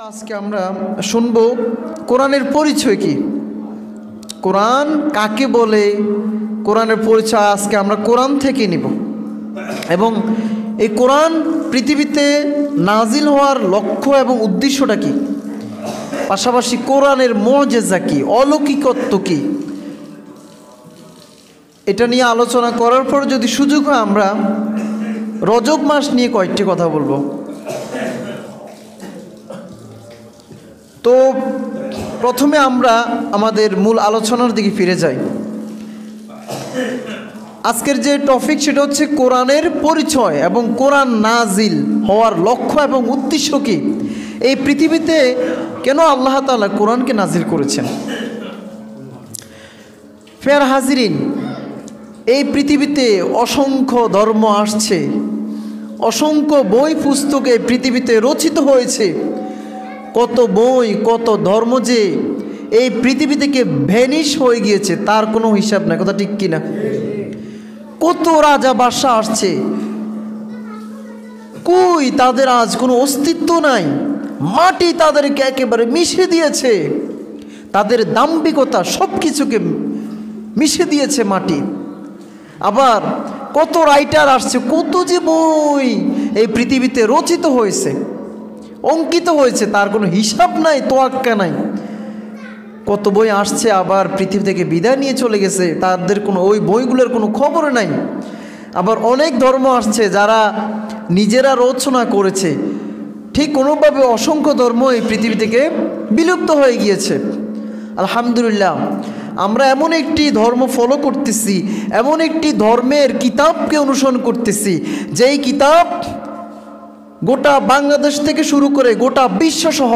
আজকে আমরা শুনব কোরআনের পরিচয় কি, কোরআন কাকে বলে, কোরআনের পরিচয় আজকে আমরা কোরআন থেকে নিব। এবং এই কোরআন পৃথিবীতে নাজিল হওয়ার লক্ষ্য এবং উদ্দেশ্যটা কি, পাশাপাশি কোরআনের মুজিজা কি, অলৌকিকত্ব কি, এটা নিয়ে আলোচনা করার পর যদি সুযোগ হয় আমরা রজব মাস নিয়ে কয়েকটি কথা বলবো। তো প্রথমে আমরা আমাদের মূল আলোচনার দিকে ফিরে যাই। আজকের যে টপিক সেটা হচ্ছে কোরআনের পরিচয় এবং কোরআন নাজিল হওয়ার লক্ষ্য এবং উদ্দেশ্য কি, এই পৃথিবীতে কেন আল্লাহ তাআলা কোরআনকে নাজিল করেছেন। ফের হাজিরিন, এই পৃথিবীতে অসংখ্য ধর্ম আসছে, অসংখ্য বই পুস্তক এই পৃথিবীতে রচিত হয়েছে, কত বই কত ধর্ম যে এই পৃথিবী থেকে ভ্যানিশ হয়ে গিয়েছে তার কোনো হিসাব নাই, কথা ঠিক কিনা। কত রাজা বাদশাহ আসছে, কই তাদের আজ কোনো অস্তিত্ব নাই, মাটি তাদেরকে একেবারে মিশে দিয়েছে, তাদের দাম্ভিকতা সব কিছুকে মিশে দিয়েছে মাটি। আবার কত রাইটার আসছে, কত যে বই এই পৃথিবীতে রচিত হয়েছে, অঙ্কিত হয়েছে, তার কোনো হিসাব নাই, তোয়াক্কা নাই। কত বই আসছে আবার পৃথিবী থেকে বিদায় নিয়ে চলে গেছে, তাদের কোনো ওই বইগুলোর কোনো খবর নাই। আবার অনেক ধর্ম আসছে যারা নিজেরা রচনা করেছে, ঠিক কোনোভাবে অসংখ্য ধর্ম এই পৃথিবী থেকে বিলুপ্ত হয়ে গিয়েছে। আলহামদুলিল্লাহ, আমরা এমন একটি ধর্ম ফলো করতেছি, এমন একটি ধর্মের কিতাবকে অনুসরণ করতেছি, যেই কিতাব গোটা বাংলাদেশ থেকে শুরু করে গোটা বিশ্বসহ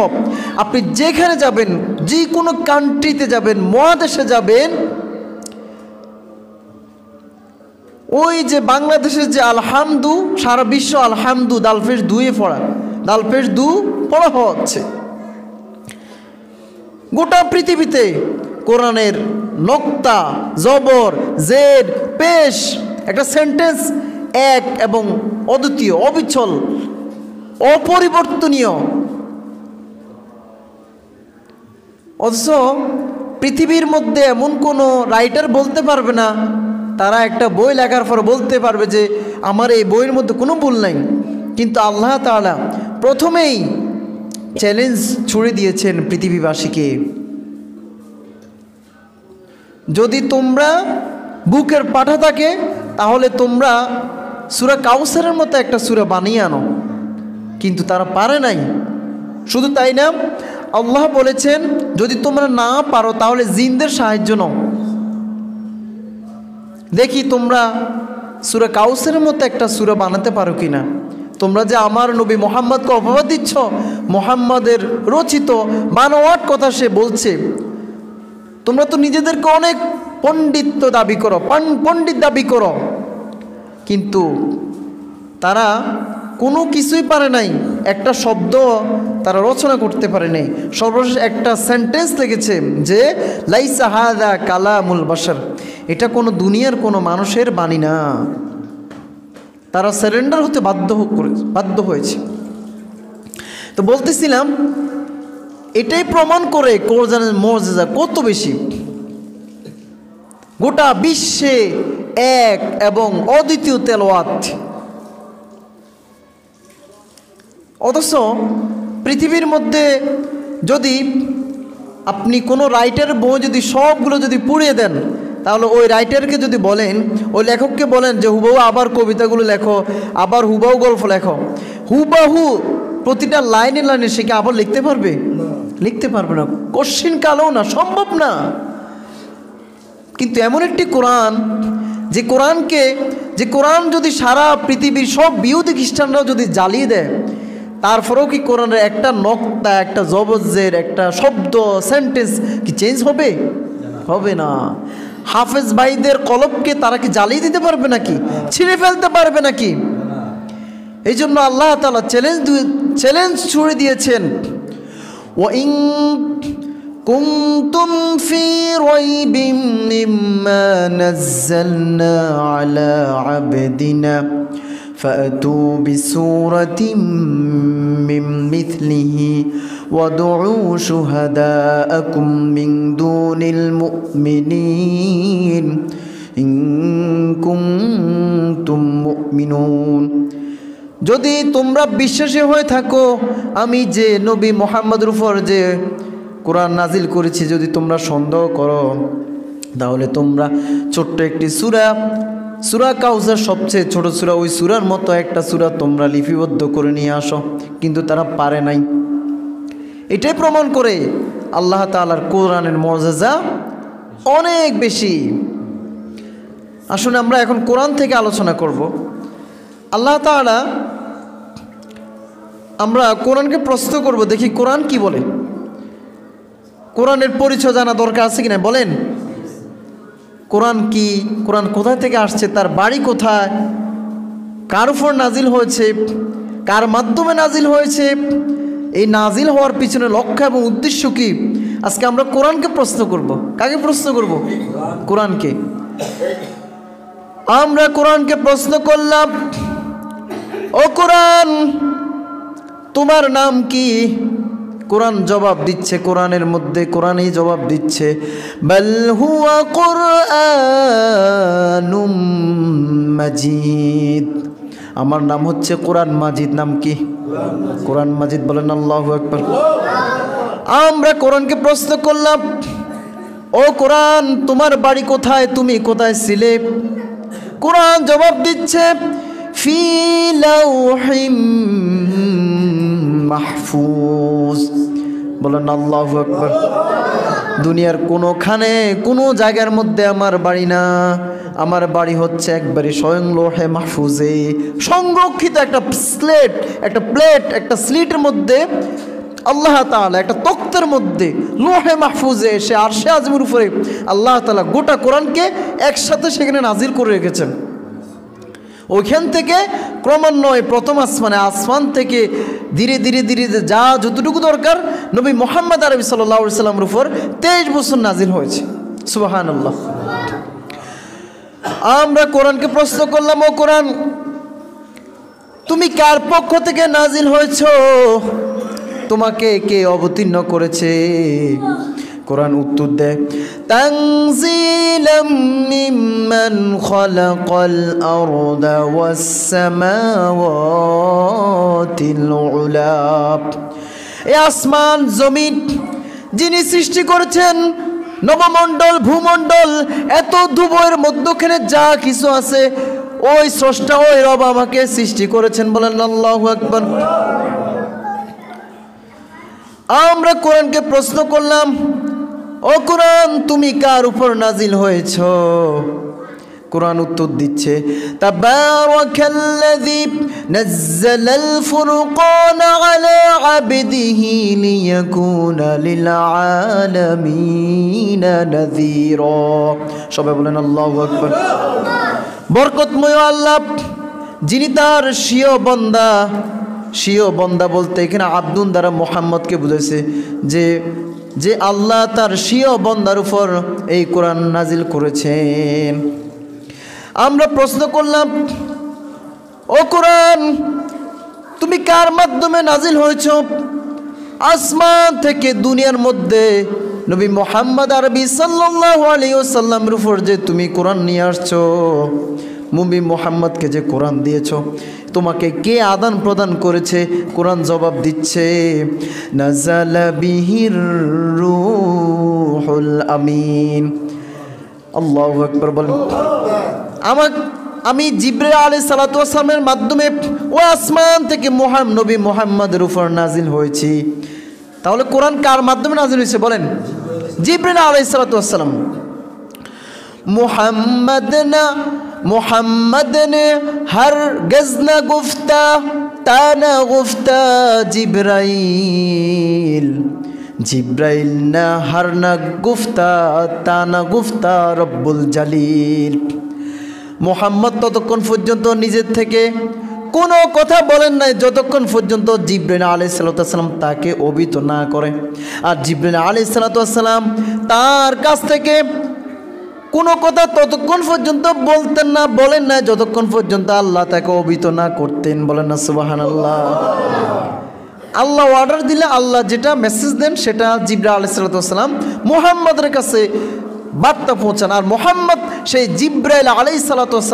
আপনি যেখানে যাবেন, যে কোনো কান্ট্রিতে যাবেন, মহাদেশে যাবেন, ওই যে বাংলাদেশের যে আলহামদু, সারা বিশ্ব আলহামদু দালফেজ দুয়ে পড়া, দালফেজ দু পড়া হচ্ছে। গোটা পৃথিবীতে কোরআনের নক্তা, জবর, জেড, পেশ, একটা সেন্টেন্স এক এবং অদ্বিতীয়, অবিচল, অপরিবর্তনীয়। অথচ পৃথিবীর মধ্যে এমন কোনো রাইটার বলতে পারবে না, তারা একটা বই লেখার পর বলতে পারবে যে আমার এই বইয়ের মধ্যে কোনো ভুল নাই। কিন্তু আল্লাহ তাআলা প্রথমেই চ্যালেঞ্জ ছুড়ে দিয়েছেন পৃথিবীবাসীকে, যদি তোমরা বুকের পাঠা থাকে তাহলে তোমরা সূরা কাউসারের মতো একটা সূরা বানিয়ে আনো। কিন্তু তারা পারে নাই। শুধু তাই না, আল্লাহ বলেছেন যদি তোমরা না পারো তাহলে জিনদের সাহায্য নাও, দেখি তোমরা সূরা কাউসারের মতো একটা সূরা বানাতে পারো কিনা। তোমরা যে আমার নবী মুহাম্মদকে অপবাদ দিচ্ছ, মুহাম্মাদের রচিত বানোয়াট কথা সে বলছে, তোমরা তো নিজেদেরকে অনেক পণ্ডিত দাবি করো, পণ্ডিত দাবি করো, কিন্তু তারা কোনো কিছুই পারে নাই, একটা শব্দ তারা রচনা করতে পারে নাই। সর্বশেষ একটা সেন্টেন্স লিখেছে যে লাইসা হাযা কালামুল বাশার, এটা কোনো দুনিয়ার কোনো মানুষের বাণী না। তারা সারেন্ডার হতে বাধ্য হয়েছে। তো বলতেছিলাম, এটাই প্রমাণ করে কোরআনের মুজিজা কত বেশি। গোটা বিশ্বে এক এবং অদ্বিতীয় তেলাওয়াত, অথচ পৃথিবীর মধ্যে যদি আপনি কোনো রাইটার বই যদি সবগুলো যদি পুড়িয়ে দেন, তাহলে ওই রাইটারকে যদি বলেন, ওই লেখককে বলেন যে হুবাহু আবার কবিতাগুলো লেখো, আবার হুবাহু গল্প লেখো, হুবাহু প্রতিটা লাইনে লাইনে সে কি আবার লিখতে পারবে? লিখতে পারবে না, কশ্চিন কালেও না, সম্ভব না। কিন্তু এমন একটি কোরআন, যে কোরআন যদি সারা পৃথিবীর সব বিহুদি খ্রিস্টানরাও যদি জ্বালিয়ে দেয়, তারপরেও কি কোরআনের একটা নক্তা, একটা জবজের, একটা শব্দ, সেন্টেন্স কি চেঞ্জ হবে? হবে না। হাফেজ ভাইদের কলবকে তারা কি জ্বালিয়ে দিতে পারবে নাকি? ছিঁড়ে ফেলতে পারবে নাকি? এই জন্য আল্লাহ তাআলা চ্যালেঞ্জ ছুড়ে দিয়েছেন, ওয়াইন কুনতুম ফি রাইবিম মিম্মা নাযালনা আলা আবদিনা فأتوا بسورة من مثله ওয়াদউ শুহাদাআকুম মিন দুনিল মুমিনিন ইন কুনতুম মুমিনুন। যদি তোমরা বিশ্বাসী হয়ে থাকো আমি যে নবী মুহাম্মদের উপর যে কোরআন নাজিল করেছি যদি তোমরা সন্দেহ করো, তাহলে তোমরা ছোট্ট একটি সূরা কাউসার সবচেয়ে ছোট সূরা, ওই সূরার মতো একটা সূরা তোমরা লিপিবদ্ধ করে নিয়ে আসো। কিন্তু তারা পারে নাই। এটাই প্রমাণ করে আল্লাহ তাআলার কোরআনের মুআজিজা অনেক বেশি। আসুন আমরা এখন কোরআন থেকে আলোচনা করব। আল্লাহ তাআলা, আমরা কোরআনকে প্রশ্ন করব, দেখি কোরআন কি বলে। কোরআনের পরিচয় জানা দরকার আছে কিনা বলেন? কোরআন কি, কোরআন কোথায় থেকে আসছে, তার বাড়ি কোথায়, কার উপর নাজিল হয়েছে, কার মাধ্যমে নাজিল হয়েছে, এই নাজিল হওয়ার পিছনে লক্ষ্য এবং উদ্দেশ্য কি, আজকে আমরা কোরআনকে প্রশ্ন করব। কাকে প্রশ্ন করব? কোরআনকে। আমরা কোরআনকে প্রশ্ন করলাম, ও কোরআন তোমার নাম কি? কোরআন জবাব দিচ্ছে, কোরআনের মধ্যে কোরআনই জবাব দিচ্ছে, বাল হুয়া কুরআনুম মাজিদ, আমার নাম হচ্ছে কোরআন মাজিদ। নাম কি? কোরআন মাজিদ। বলেন আল্লাহু আকবার। আমরা কোরআনকে প্রশ্ন করলাম, ও কোরআন তোমার বাড়ি কোথায়, তুমি কোথায় ছিলে? কোরআন জবাব দিচ্ছে, ফি লাউহিম মাহফুজ। বলেন আল্লাহু আকবার। দুনিয়ার কোনোখানে কোনো জায়গার মধ্যে আমার বাড়ি না, আমার বাড়ি হচ্ছে একবারে স্বয়ং লোহে মাহফুজে সংরক্ষিত একটা প্লেট, একটা স্লিটের মধ্যে আল্লাহ তাআলা একটা তক্তের মধ্যে লোহে মাহফুজে এসে আরশে আযমের উপরে আল্লাহ তাআলা গোটা কোরআনকে একসাথে সেখানে নাজিল করে রেখেছেন। ওইখান থেকে ক্রমান্বয়ে প্রথম আসমান থেকে ধীরে ধীরে ধীরে যা যতটুকু দরকার নবী মুহাম্মদ আরবি সাল্লাল্লাহু আলাইহি সাল্লামের উপর 23 বছর নাজিল হয়েছে। সুবহানাল্লাহ। আমরা কোরআনকে প্রশ্ন করলাম, ও কোরআন তুমি কার পক্ষ থেকে নাজিল হয়েছো, তোমাকে কে অবতীর্ণ করেছে? কোরআন উত্তর দেয়, তানজিলাম মিম্মান খালাকাল আরদা ওয়াস সামাওয়াতিল উলা। এই আসমান জমিন যিনি সৃষ্টি করেছেন, নবমণ্ডল ভূমণ্ডল এত দুবয়ের মধ্যখানে যা কিছু আছে, ওই স্রষ্টা ওই রব আমাকে সৃষ্টি করেছেন। বলেন আল্লাহু আকবার। আমরা কোরআনকে প্রশ্ন করলাম, ও কোরআন তুমি কার উপর নাজিল হয়েছ? কোরআন উত্তর দিচ্ছে, তাবারাকাল্লাযী নাযালাল ফুরকানা আলা আবদিহি লিয়াকুনা লিল আলামিনা নাযীরা। সবাই বলেন আল্লাহু আকবার। বরকতময় আল্লাহ যিনি তার স্বীয় বান্দা বলতে এখানে আব্দুন দ্বারা মুহাম্মদকে বুঝাইছে, যে আল্লাহ তার স্বীয় বান্দার উপর এই কোরআন নাজিল করেছেন। আমরা প্রশ্ন করলাম, ও কোরআন তুমি কার মাধ্যমে নাজিল হয়েছ? আসমান থেকে দুনিয়ার মধ্যে নবী মুহাম্মদ আরবি সাল্লাল্লাহু আলাইহি ওয়াসাল্লামের উপর যে তুমি কোরআন নিয়ে আসছো, নবী মুহাম্মদকে যে কোরআন দিয়েছো, তোমাকে কে আদান প্রদান করেছে? কোরআন জবাব দিচ্ছে, নাযালা বিহির রূহুল আমিন। আল্লাহু আকবার। বলেন, আমি জিবরাইল আলাইহিস সালাতু ওয়াস সালামের মাধ্যমে ও আসমান থেকে নবী মুহাম্মদের উপর নাজিল হয়েছি। তাহলে কোরআন কার মাধ্যমে নাজিল হয়েছে বলেন? জিবরাইল আলাইহিস সালাতু ওয়াস সালাম। मोहम्मद ने हरगिज़ न गुफ्ता ताना गुफ्ता जिब्राइल, जिब्राइल न हर न गुफ्ता ताना गुफ्ता रब्बुल जलील। मोहम्मद ততক্ষণ পর্যন্ত নিজের থেকে কোনো কথা বলেন নাই যতক্ষণ পর্যন্ত জিবরাইল আলাইহিস সালাতু ওয়াস সালাম তাকে অভিহিত না করে। আর জিবরাইল আলাইহিস সালাতু ওয়াস সালাম তার কাছ থেকে কোনো কথা ততক্ষণ পর্যন্ত বলেন না যতক্ষণ পর্যন্ত আল্লাহ তাকে অভিহিত না করতেন। বলেন না সুবহানাল্লাহ। আল্লাহ অর্ডার দিলে আল্লাহ যেটা মেসেজ দেন সেটা জিবরাইল আলাইহিস সালাম মুহাম্মাদের কাছে বার্তা পৌঁছান, আর মুহাম্মদ সেই জিবরাইল আলাইহিস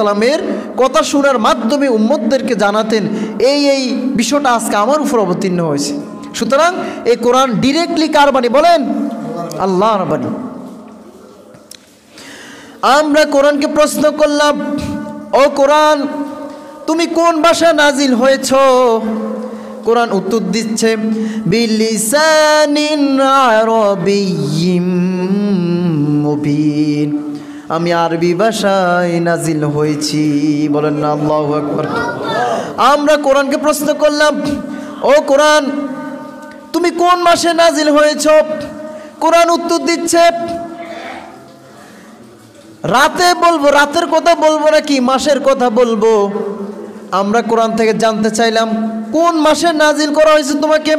সালামের কথা শোনার মাধ্যমে উম্মতদেরকে জানাতেন এই বিষয়টা আজকে আমার উপর অবতীর্ণ হয়েছে। সুতরাং এই কোরআন ডিরেক্টলি কার বাণী বলেন? আল্লাহর বাণী। আমরা কোরআনকে প্রশ্ন করলাম, ও কোরআন তুমি কোন ভাষায় নাজিল হয়েছ? কোরআন উত্তর দিচ্ছে বিলিসানিন আরাবিয়্যিম মুবিন, আমি আরবি ভাষায় নাজিল হয়েছি। বলেন না আল্লাহু আকবার। আমরা কোরআনকে প্রশ্ন করলাম, ও কোরআন তুমি কোন মাসে নাজিল হয়েছ? কোরআন উত্তর দিচ্ছে রাতে বলবো, রাতের কথা বলবো নাকি মাসের কথা বলবো? আমরা কোরআন থেকে জানতে চাইলাম কোন মাসে নাজিল করা হয়েছে তোমাকে?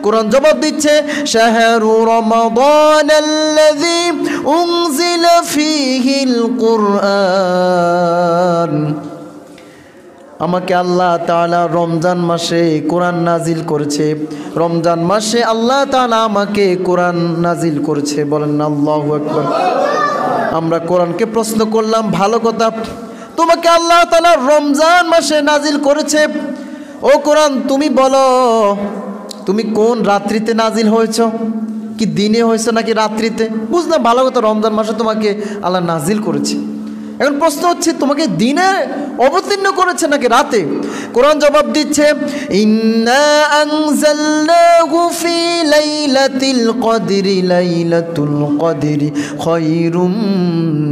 কোরআন জবাব দিচ্ছে শাহরু রমাদানাল্লাযী উনজিলা ফীহিল কুরআন, আমাকে আল্লাহ তাআলা রমজান মাসে কোরআন নাজিল করেছে। রমজান মাসে আল্লাহ তাআলা আমাকে কোরআন নাজিল করেছে। বলেন না আল্লাহু আকবার। আমরা কোরআনকে প্রশ্ন করলাম, ভালো কথা, তোমাকে আল্লাহ তাআলা রমজান মাসে নাজিল করেছে। ও কোরআন তুমি বলো তুমি কোন রাত্রিতে নাজিল হয়েছ? কি দিনে হয়েছে নাকি রাত্রিতে? বুঝলাম, ভালো কথা, রমজান মাসে তোমাকে আল্লাহ নাজিল করেছে। এখন প্রশ্ন হচ্ছে তোমাকে দিনে অবতীর্ণ করেছে নাকি রাতে? কোরআন জবাব দিচ্ছে ইন্না আনজালনাহু ফি লাইলাতিল কদরি, লাইলাতুল কদরি খায়রুম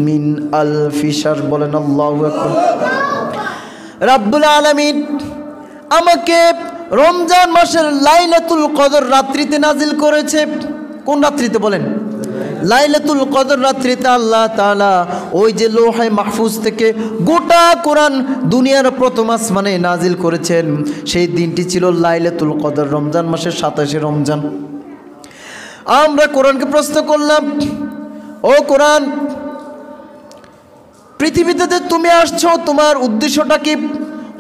মিন আলফি শাহর। বলেন আল্লাহু আকবার। রাব্বুল আলামিন আমাকে রমজান মাসের লাইলাতুল কদর রাত্রিতে নাজিল করেছে। কোন রাত্রিতে বলেন? লাইলাতুল কদর রাত্রিতে আল্লাহ তাআলা ওই যে লৌহে মাহফুজ থেকে গোটা কোরআন দুনিয়ার প্রথম আসমানে নাজিল করেছেন। সেই দিনটি ছিল লাইলাতুল কদর, রমজান মাসের 27শে রমজান। আমরা কোরআনকে প্রশ্ন করলাম, ও কোরআন পৃথিবীতে তুমি আসছো, তোমার উদ্দেশ্যটা কি?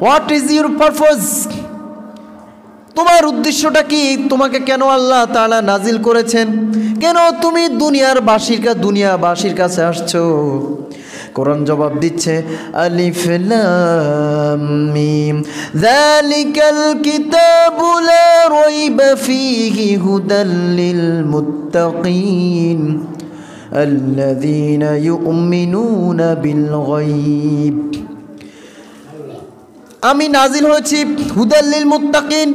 What is your purpose? তোমার উদ্দেশ্যটা কি? তোমাকে কেন আল্লাহ তাআলা নাজিল করেছেন? কেন তুমি দুনিয়াবাসীর কাছে আসছো? কোরআন জবাব দিচ্ছে আলিফ লাম মিম যালিকাল কিতাবু লা রাইবা ফীহি হুদাল লিল মুত্তাকিন আল্লাযীনা ইউমিনুনা বিল গায়ব। আমি নাজিল হয়েছি হুদাল লিল মুত্তাকিন,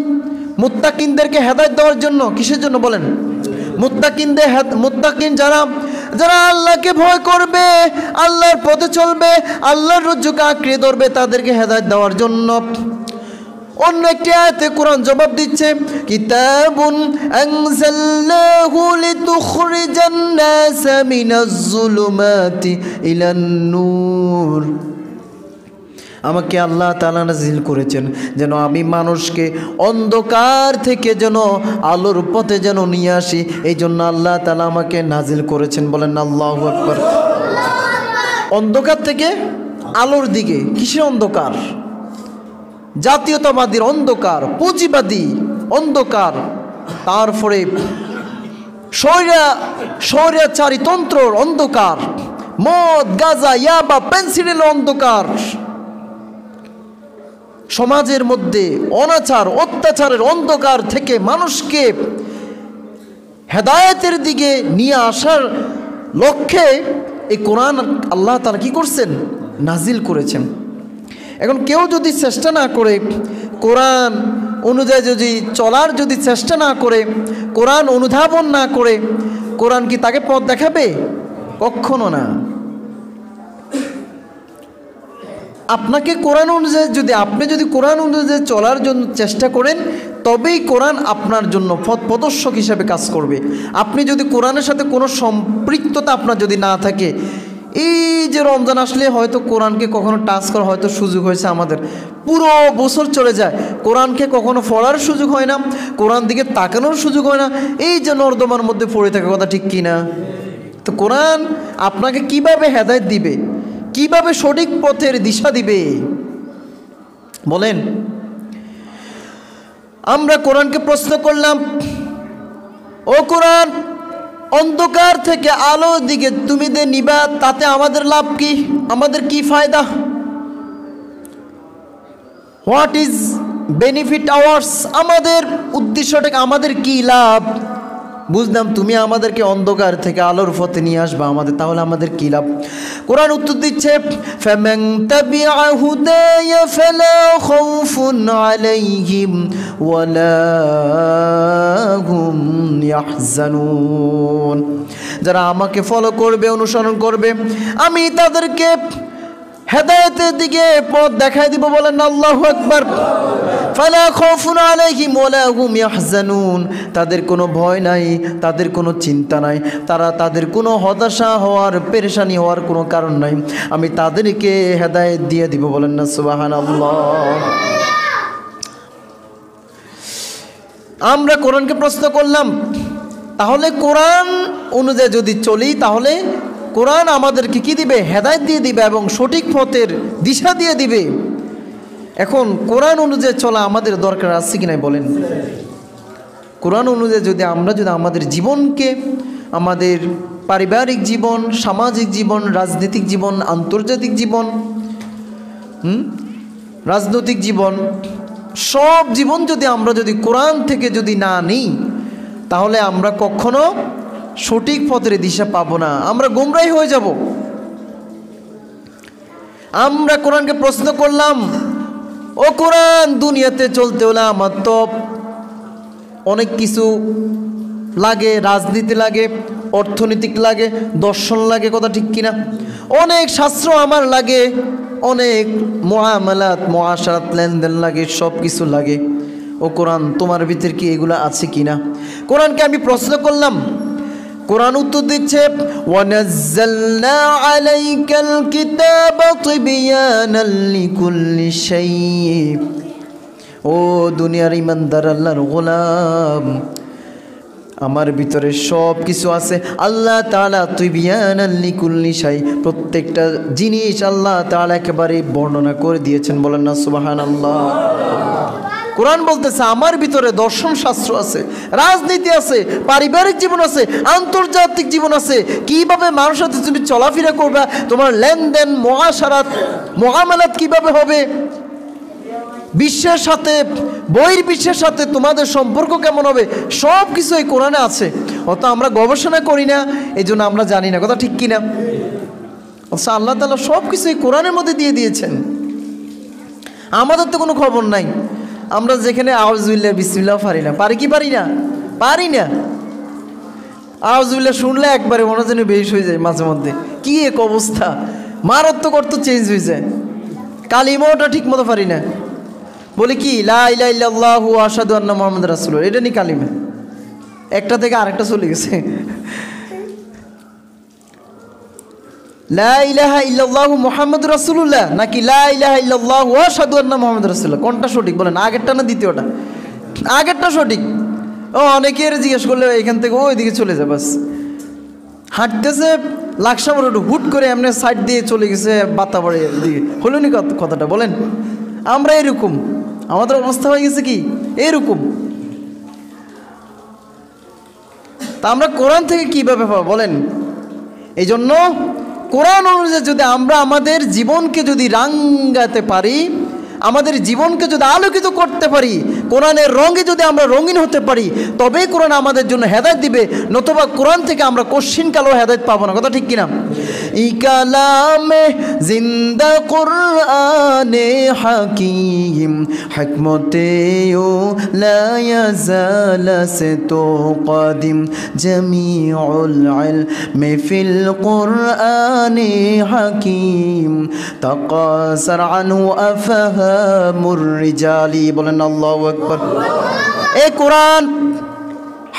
মুত্তাকিনদেরকে হেদায়েত দেওয়ার জন্য। কিসের জন্য বলেন? মুত্তাকিন যারা আল্লাহকে ভয় করবে, আল্লাহর পথে চলবে, আল্লাহর রজ্জুকে আঁকড়ে ধরবে, তাদেরকে হেদায়েত দেওয়ার জন্য। অন্য একটি আয়াতে কোরআন জবাব দিচ্ছে কিতাবুন আনজালনাহু লিতুখরিজান নাসা মিনাজ যুলুমাতি ইলান নূর। আমাকে আল্লাহ তাআলা নাজিল করেছেন যেন আমি মানুষকে অন্ধকার থেকে যেন আলোর পথে যেন নিয়ে আসি। এই জন্য আল্লাহ তাআলা আমাকে নাজিল করেছেন। বলেন আল্লাহু আকবার। অন্ধকার থেকে আলোর দিকে। কিসের অন্ধকার? জাতীয়তাবাদীর অন্ধকার, পুঁজিবাদী অন্ধকার, তারপরে স্বৈরাচারী তন্ত্রর অন্ধকার, মদ গাঁজা ইয়াবা পেন্সিলের অন্ধকার, সমাজের মধ্যে অনাচার অত্যাচারের অন্ধকার থেকে মানুষকে হেদায়েতের দিকে নিয়ে আসার লক্ষ্যে এই কোরআন আল্লাহ তাআলা কি করছেন? নাজিল করেছেন। এখন কেউ যদি চেষ্টা না করে, কোরআন অনুযায়ী যদি চলার যদি চেষ্টা না করে, কোরআন অনুধাবন না করে, কোরআন কি তাকে পথ দেখাবে? কখনো না। আপনাকে কোরআন অনুযায়ী আপনি যদি কোরআন অনুযায়ী চলার জন্য চেষ্টা করেন, তবেই কোরআন আপনার জন্য পথ প্রদর্শক হিসাবে কাজ করবে। আপনি যদি কোরআনের সাথে কোনো সম্পৃক্ততা আপনার যদি না থাকে, এই যে রমজান আসলে হয়তো কোরআনকে কখনো টাচ করা হয়তো সুযোগ হয়েছে, আমাদের পুরো বছর চলে যায়, কোরআনকে কখনো পড়ার সুযোগ হয় না, কোরআন দিকে তাকানোর সুযোগ হয় না, এই যে নর্দমার মধ্যে পড়ে থাকা, কথা ঠিক কিনা? তো কোরআন আপনাকে কিভাবে হেদায়েত দিবে, কিভাবে সঠিক পথের দিশা দিবে বলেন? আমরা কোরআনকে প্রশ্ন করলাম, ও কোরআন, অন্ধকার থেকে আলোর দিকে তুমি যে নিবা, তাতে আমাদের লাভ কি, আমাদের কি ফায়দা? What is benefit hours? আমাদের উদ্দেশ্যটাকে, আমাদের কি লাভ? বুঝলাম তুমি আমাদেরকে অন্ধকার থেকে আলোর পথে নিয়ে আসবা, আমাদের তাহলে আমাদের কি লাভ? কোরআন উত্তর দিচ্ছে, ফামান তাবিআ হুদায়া ফালা খাউফুন আলাইহিম ওয়ালা হুম ইয়াহজানুন। যারা আমাকে ফলো করবে, অনুসরণ করবে, আমি তাদেরকে হেদায়েতের দিকে পথ দেখাই দিব। বলেন আল্লাহু আকবার। ফালা খাউফুন আলাইহিম ওয়ালা হুম ইয়াহজানুন। তাদের কোনো ভয় নাই, তাদের কোনো চিন্তা নাই, তাদের কোনো হতাশা হওয়ার, পেরেশানি হওয়ার কোনো কারণ নাই। আমি তাদেরকে হেদায়েত দিয়ে দিব। বলেন না সুবহানাল্লাহ। আমরা কোরআনকে প্রশ্ন করলাম, তাহলে কোরআন অনুযায়ী যদি চলি, তাহলে কোরআন আমাদেরকে কি দিবে? হেদায়েত দিয়ে দিবে এবং সঠিক পথের দিশা দিয়ে দিবে। এখন কোরআন অনুযায়ী চলা আমাদের দরকার আছে কি নাই বলেন? কোরআন অনুযায়ী যদি আমরা আমাদের জীবনকে, আমাদের পারিবারিক জীবন, সামাজিক জীবন, রাজনৈতিক জীবন, আন্তর্জাতিক জীবন, রাজনৈতিক জীবন, সব জীবন যদি আমরা কোরআন থেকে যদি না নিই, তাহলে আমরা কখনো সঠিক পথের দিশা পাবো না, আমরা গোমরাহী হয়ে যাব। আমরা কোরআনকে প্রশ্ন করলাম, ও কোরআন, দুনিয়াতে চলতে হলে আমার তো অনেক কিছু লাগে, রাজনীতি লাগে, অর্থনৈতিক লাগে, দর্শন লাগে, কথা ঠিক কিনা? অনেক শাস্ত্র আমার লাগে, অনেক মুআমালাত, মুআশারাত, লেনদেন লাগে, সব কিছু লাগে। ও কোরআন, তোমার ভিতর কি এগুলো আছে কিনা? কোরআনকে আমি প্রশ্ন করলাম, কোরআন উত্তর দিচ্ছে, ওয়ানাজ্জালনা আলাইকাল কিতাবা তিবয়ানাল লিকুল্লি শাই। ও দুনিয়ার ইমানদার আল্লাহর গোলাম, আমার ভিতরে সব কিছু আছে। আল্লাহ তাআলা তিবয়ানাল লিকুল্লি শাই, প্রত্যেকটা জিনিস আল্লাহ তাআলা একেবারে বর্ণনা করে দিয়েছেন। বলেন না সুবহানাল্লাহ। কোরআন বলতেছে আমার ভিতরে দর্শন শাস্ত্র আছে, রাজনীতি আছে, পারিবারিক জীবন আছে, আন্তর্জাতিক জীবন আছে। কিভাবে মানুষের সাথে তুমি চলাফেরা করবে, তোমার লেনদেন, মুআশারাত, মুআমালাত কিভাবে হবে, বিশ্বের সাথে, বহির্বিশ্বের সাথে তোমাদের সম্পর্ক কেমন হবে, সব কিছু এই কোরআনে আছে। অত আমরা গবেষণা করি না, এই জন্য আমরা জানি না, কথা ঠিক কিনা? আচ্ছা, আল্লাহ তাআলা সব কিছু এই কোরআনের মধ্যে দিয়ে দিয়েছেন, আমাদের তো কোনো খবর নাই। আমরা যেখানে আউযুবিল্লাহ বিসমিল্লাহ পারি না, পারি কি পারি না? পারি না। আউযুবিল্লাহ শুনলে একবারে মনে যেন বেশ হয়ে যায়, মাঝে মধ্যে কি এক অবস্থা, মারাত্মক অর্থ চেঞ্জ হয়ে যায়। কালিমাটা ঠিক মতো পারি না, বলি কি লা ইলাহা ইল্লাল্লাহু ওয়া আশহাদু আন্না মুহাম্মাদুর রাসূলুল্লাহ, এটা নি কালিমা, একটা থেকে আরেকটা চলে গেছে। লা ইলাহা ইল্লাল্লাহু মুহাম্মাদুর রাসূলুল্লাহ নাকি লা ইলাহা ইল্লাল্লাহু ওয়া আশহাদু আন্না মুহাম্মাদুর রাসূলুল্লাহ, কোনটা সঠিক বলেন? আগেরটা না দ্বিতীয়টা? আগেরটা সঠিক। ও অনেকের জিজ্ঞেস করলে এখান থেকে ওইদিকে চলে যায়, বাস হাঁটতেছে লাকসাম রোড, হুট করে এমনি সাইড দিয়ে চলে গেছে বাতাবাড়ির দিকে, হলো নি কথাটা বলেন? আমরা এরকম, আমাদের অবস্থা হয়ে গেছে কি এরকম। তা আমরা কোরআন থেকে কিভাবে পাবো বলেন? এই জন্য কোরআন অনুযায়ী যদি আমরা আমাদের জীবনকে যদি রাঙাতে পারি, আমাদের জীবনকে যদি আলোকিত করতে পারি, কোরআনের রঙে যদি আমরা রঙিন হতে পারি, তবেই কোরআন আমাদের জন্য হেদায়েত দিবে। নতুবা কোরআন থেকে আমরা কোশ্চিনকালও হেদায়েত পাবো না, কথা ঠিক কিনা? ই কালামে জিন্দা কুরআনে হাকিম হিকমতে ও লা ইয়াজাল সে তো কাদিম জামিউল ইলমি ফিল কুরআনে হাকিম তাকাসার আনহু আফহামুর রিজালি। বলেন আল্লাহু আকবার। এই কোরআন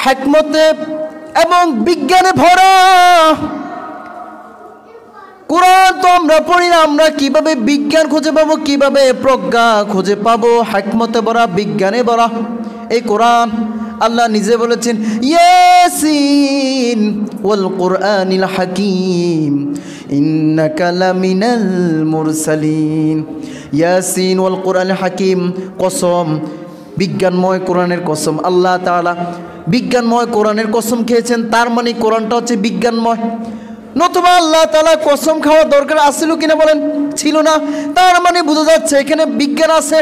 হিকমতে এবং বিজ্ঞানে ভরা। কোরআন তো আমরা পড়ি না, আমরা কিভাবে বিজ্ঞান খুঁজে পাবো, কিভাবে প্রজ্ঞা খুঁজে পাবো? হিকমতে ভরা, বিজ্ঞানে ভরা এই কোরআন। আল্লাহ নিজে বলেছেন, ইয়াসিন ওয়াল কুরআনিল হাকিম ইন্নাকা লামিনাল মুরসালিন। ইয়াসিন ওয়াল কুরআনিল হাকিম, কসম বিজ্ঞানময় কোরআনের কসম। আল্লাহ তাআলা বিজ্ঞানময় কোরআনের কসম খেয়েছেন, তার মানে কোরআনটা হচ্ছে বিজ্ঞানময়। নতুবা আল্লাহ তাআলা কসম খাওয়ার দরকার আছিল কিনা বলেন? ছিল না। তার মানে বোঝা যাচ্ছে এখানে বিজ্ঞান আছে।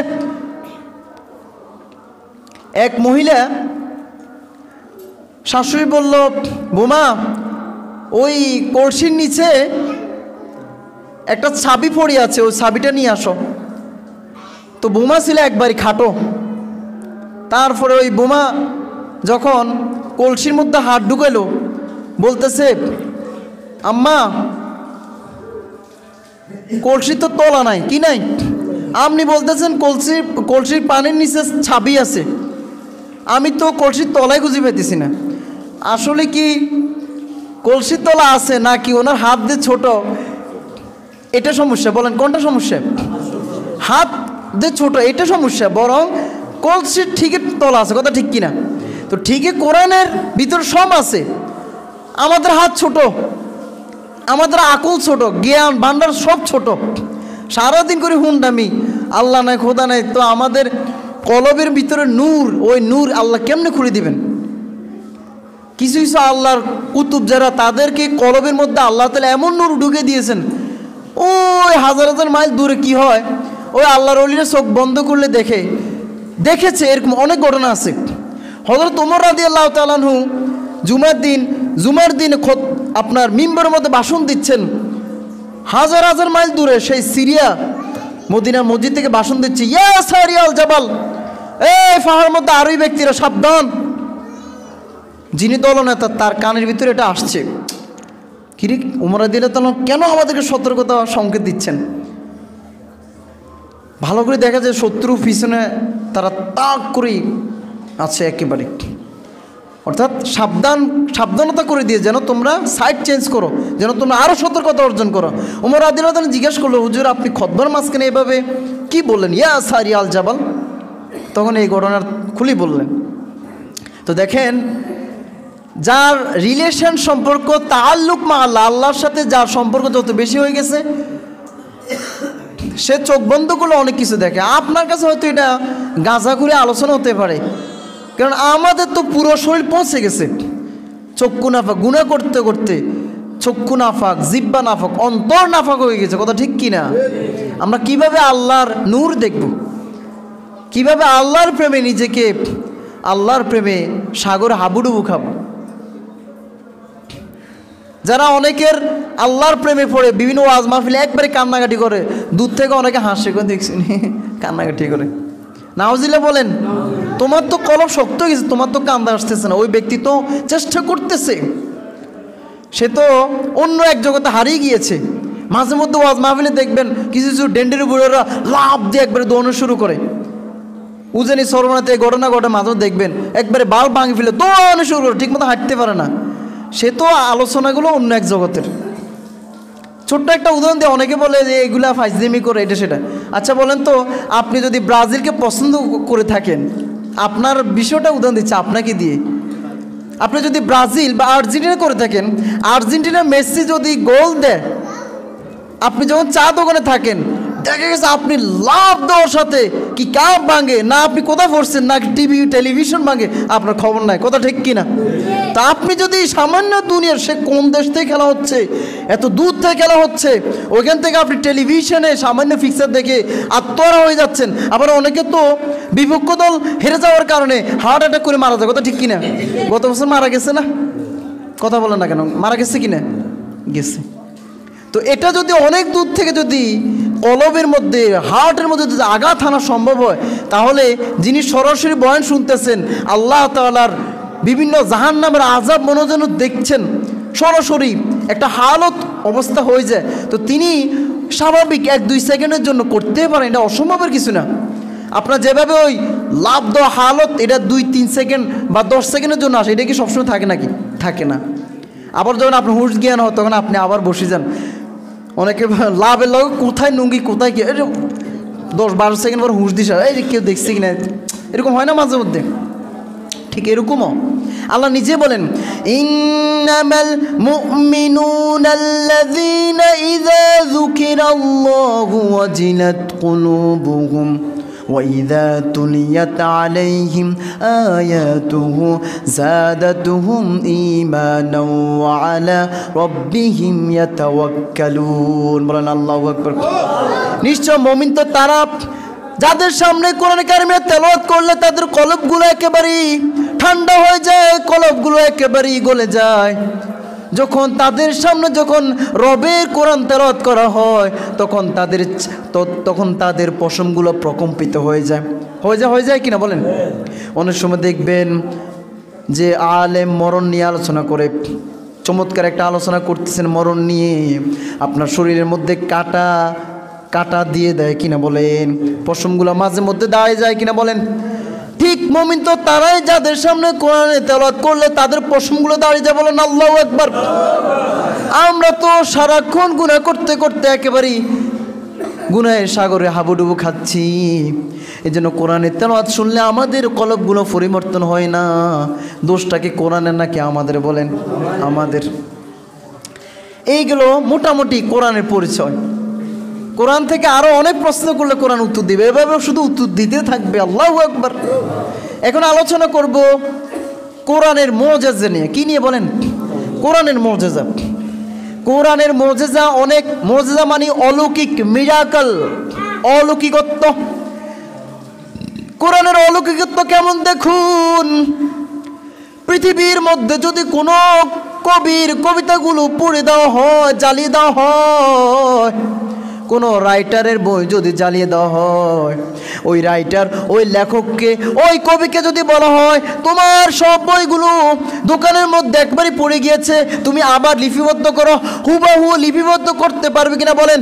এক মহিলা শাশুড়ি বলল, বোমা ওই কলসির নিচে একটা চাবি পড়ে আছে, ওই চাবিটা নিয়ে আসো। তো বোমা ছিল একবারই খাটো। তারপরে ওই বোমা যখন কলসির মধ্যে হাত ঢুকাইলো, বলতেছে, আম্মা কলসি তো তলা নাই, কি নাই? আপনি বলতেছেন কলসির পানির নিচে চাবি আছে, আমি তো কলসির তলায় খুঁজে পেতেছি না। আসলে কি কলসির তলা আছে নাকি ওনার হাত দিয়ে ছোট, এটা সমস্যা? বলেন কোনটা সমস্যা? হাত দিয়ে ছোট এটা সমস্যা, বরং কলসির ঠিকই তলা আছে। কথা ঠিক কিনা? তো ঠিকই কোরআনের ভিতর সব আছে। আমাদের হাত ছোট, আমাদের আকল ছোট, জ্ঞান ভান্ডার সব ছোট, সারাদিন করে হুন্ডামি, আল্লাহ নাই খোদা নাই। তো আমাদের কলবের ভিতরে নূর, ওই নূর আল্লাহ কেমনে খুলে দিবেন? কিছু কিছু আল্লাহর কুতুব যারা, তাদেরকে কলবের মধ্যে আল্লাহ তাআলা এমন নূর ঢুকে দিয়েছেন, ওই হাজার হাজার মাইল দূরে কি হয়, ওই আল্লাহর ওলিরা চোখ বন্ধ করলে দেখেছে। এরকম অনেক ঘটনা আছে। হযরত ওমর রাদিয়াল্লাহু তাআলা আনহু জুমার দিন আপনার মিম্বরের মধ্যে ভাষণ দিচ্ছেন, হাজার হাজার মাইল দূরে সেই সিরিয়া মদিনার মসজিদ থেকে ভাষণ দিচ্ছে, ইয়া সারিয়াল জাবাল, এই পাহাড়ের মধ্যে আরোহী ব্যক্তিরা সাবধান। যিনি দলনেতা তার কানের ভিতরে এটা আসছে, কিরে ওমর রাদিয়াল্লাহু তাআলা কেন আমাদেরকে সতর্কতা সংকেত দিচ্ছেন? ভালো করে দেখা যায় শত্রু পিছনে তারা তাক করেই আছে একেবারে, অর্থাৎ সাবধানতা করে দিয়ে যেন তোমরা সাইড চেঞ্জ করো, যেন তোমরা আরও সতর্কতা অর্জন করো। ওমর রাদিয়াল্লাহু তাআলা জিজ্ঞাসা করলো, হুজুর আপনি খতবার মাঝখানে এভাবে কি বললেন, ইয়া সারি আল জাবাল? তখন এই ঘটনার খুলি বললেন। তো দেখেন, যার রিলেশন সম্পর্ক তাআল্লুক মা আল্লাহ, আল্লাহর সাথে যার সম্পর্ক যত বেশি হয়ে গেছে, সে চোখ বন্ধ করলে অনেক কিছু দেখে। আপনার কাছে হয়তো এটা গাঁজা করে আলোচনা হতে পারে, কারণ আমাদের তো পুরো শরীর পৌঁছে গেছে। চক্ষু নাফাক, গুনাহ করতে করতে চক্ষু নাফাক, জিহ্বা নাফাক, অন্তর নাফাক হয়ে গেছে। কথা ঠিক কিনা? আমরা কিভাবে আল্লাহর নূর দেখব? কিভাবে আল্লাহর প্রেমে নিজেকে, আল্লাহর প্রেমে সাগরে হাবুডুবু খাবো? যারা অনেকের আল্লাহর প্রেমে পড়ে বিভিন্ন ওয়াজ মাহফিলে একবারে কান্নাকাটি করে, দূর থেকে অনেকে হাসে, করে দেখছি কান্নাকাটি করে। নাউজিল্লাহ বলেন। তোমার তো কলব শক্ত হয়ে গেছে, তোমার তো কান্দা আসতেছে না। ওই ব্যক্তি তো চেষ্টা করতেছে, সে তো অন্য এক জগতে হারিয়ে গিয়েছে। মাঝে মধ্যে ওয়াজ মাহফিলে দেখবেন কিছু কিছু ডেন্ডের বুড়োরা লাভ দিয়ে একবারে দৌড়ানো শুরু করে। উজানি সরবনাতে ঘটনা ঘটে, মাঝে দেখবেন একবারে বাল ভাঙি ফেলে দৌড়ানো শুরু করে, ঠিক মতো হাঁটতে পারে না। সে তো আলোচনাগুলো অন্য এক জগতের। ছোট্ট একটা উদাহরণ দিয়ে অনেকে বলে যে এগুলা ফাইজলামি করে, এটা সেটা। আচ্ছা বলেন তো, আপনি যদি ব্রাজিলকে পছন্দ করে থাকেন, আপনার বিষয়টা উদাহরণ দিচ্ছে আপনাকে দিয়ে, আপনি যদি ব্রাজিল বা আর্জেন্টিনা করে থাকেন, আর্জেন্টিনা মেসি যদি গোল দেয়, আপনি যখন চা দোকানে থাকেন, দেখা গেছে আপনি লাভ দেওয়ার সাথে কি কাপ ভাঙে না, আপনি কোথায় পড়ছেন না টেলিভিশন ভাঙে, আপনার খবর নাই। কথা ঠিক কিনা? তা আপনি যদি সামান্য দুনিয়ার, সে কোন দেশ থেকে খেলা হচ্ছে, এত দূর থেকে খেলা হচ্ছে, ওইখান থেকে আপনি টেলিভিশনে সামান্য ফিক্সার দেখে আত্মহারা হয়ে যাচ্ছেন। আবার অনেকে তো বিপক্ষ দল হেরে যাওয়ার কারণে হার্ট অ্যাটাক করে মারা যায়। কথা ঠিক কিনা? গত বছর মারা গেছে না? কথা বলেন না কেন? মারা গেছে কিনা? গেছে। তো এটা যদি অনেক দূর থেকে যদি কলবের মধ্যে, হার্টের মধ্যে যদি আঘাত আনা সম্ভব হয়, তাহলে যিনি সরাসরি বয়ান শুনতেছেন, আল্লাহ তাআলার বিভিন্ন জাহান্নামের আযাব মনোজন দেখছেন, সরাসরি একটা হালত অবস্থা হয়ে যায়, তো তিনি স্বাভাবিক 1-2 সেকেন্ডের জন্য করতে পারেন, এটা অসম্ভবের কিছু না। আপনার যেভাবে ওই লাভ দেওয়া হালত, এটা 2-3 সেকেন্ড বা 10 সেকেন্ডের জন্য আসে, এটা কি সবসময় থাকে নাকি? থাকে না। আবার যখন আপনার হুঁশ জ্ঞান হয়, তখন আপনি আবার বসে যান। অনেকে লাভের লগে কোথায় নুঙ্গি কোথায় কি, 10-12 সেকেন্ড পর হুঁশ দিস, এই যে কেউ দেখছে কিনা, এরকম হয় না মাঝে মধ্যে? ঠিক এরকমও আল্লাহ নিজে বলেন, ইন্নামাল মুমিনুনাল্লাযীনা ইযা যুকিরাল্লাহু ওয়াজিলাত কুলুবুহুম وإذا تليت عليهم آياته زادتهم إيمانا وعلى ربهم يتوكلون বলেন আল্লাহু আকবার। নিশ্চয় মুমিন তো তারা যাদের সামনে কোরআন কারিমের তেলাওয়াত করলে তাদের কলবগুলো একেবারেই ঠান্ডা হয়ে যায়, কলবগুলো একেবারেই গলে যায়। যখন তাদের সামনে যখন রবের কোরআন তেলাওয়াত করা হয় তখন তাদের পশমগুলো প্রকম্পিত হয়ে যায় কিনা বলেন। অনেক সময় দেখবেন যে আলেম মরণ নিয়ে আলোচনা করে, চমৎকার একটা আলোচনা করতেছেন মরণ নিয়ে, আপনার শরীরের মধ্যে কাটা দিয়ে দেয় কিনা বলেন, পশমগুলো মাঝে মধ্যে দাঁড়িয়ে যায় কিনা বলেন। ঠিক মুমিন তো তারাই যাদের সামনে কোরআনে তেলাওয়াত করলে তাদের পশমগুলো দাঁড়িয়ে যায়, বলেন আল্লাহু আকবার। আমরা তো সারাক্ষণ গুনাহ করতে করতে একেবারেই গুনাহের সাগরে হাবুডুবু খাচ্ছি। এই জন্য কোরআনের তেলাওয়াত শুনলে আমাদের কলবগুলো পরিবর্তন হয় না। দোষটা কি কোরআনের নাকি আমাদের বলেন? আমাদের। এইগুলো মোটামুটি কোরআনের পরিচয়। কোরআন থেকে আরো অনেক প্রশ্ন করলে কোরআন উত্তর দিবে, এভাবে শুধু উত্তর দিতে থাকবে। আল্লাহু আকবার। এখন আলোচনা করব কোরআনের মুজিজা নিয়ে। কি নিয়ে বলেন? কোরআনের মুজিজা। কোরআনের মুজিজা অনেক, মুজিজা মানে অলৌকিক, মিরাকল, অলৌকিকত্ব। কোরআনের অলৌকিকত্ব কেমন দেখুন। পৃথিবীর মধ্যে যদি কোনো কবির কবিতাগুলো পুড়ে দেওয়া হয়, জ্বালিয়ে দেওয়া হয়, কোনো রাইটারের বই যদি জ্বালিয়ে দেওয়া হয়, ওই রাইটার, ওই লেখককে, ওই কবিকে যদি বলা হয় তোমার সব বইগুলো দোকানের মধ্যে একবারই পড়ে গিয়েছে, তুমি আবার লিপিবদ্ধ করো, হুবহু লিপিবদ্ধ করতে পারবে কিনা বলেন?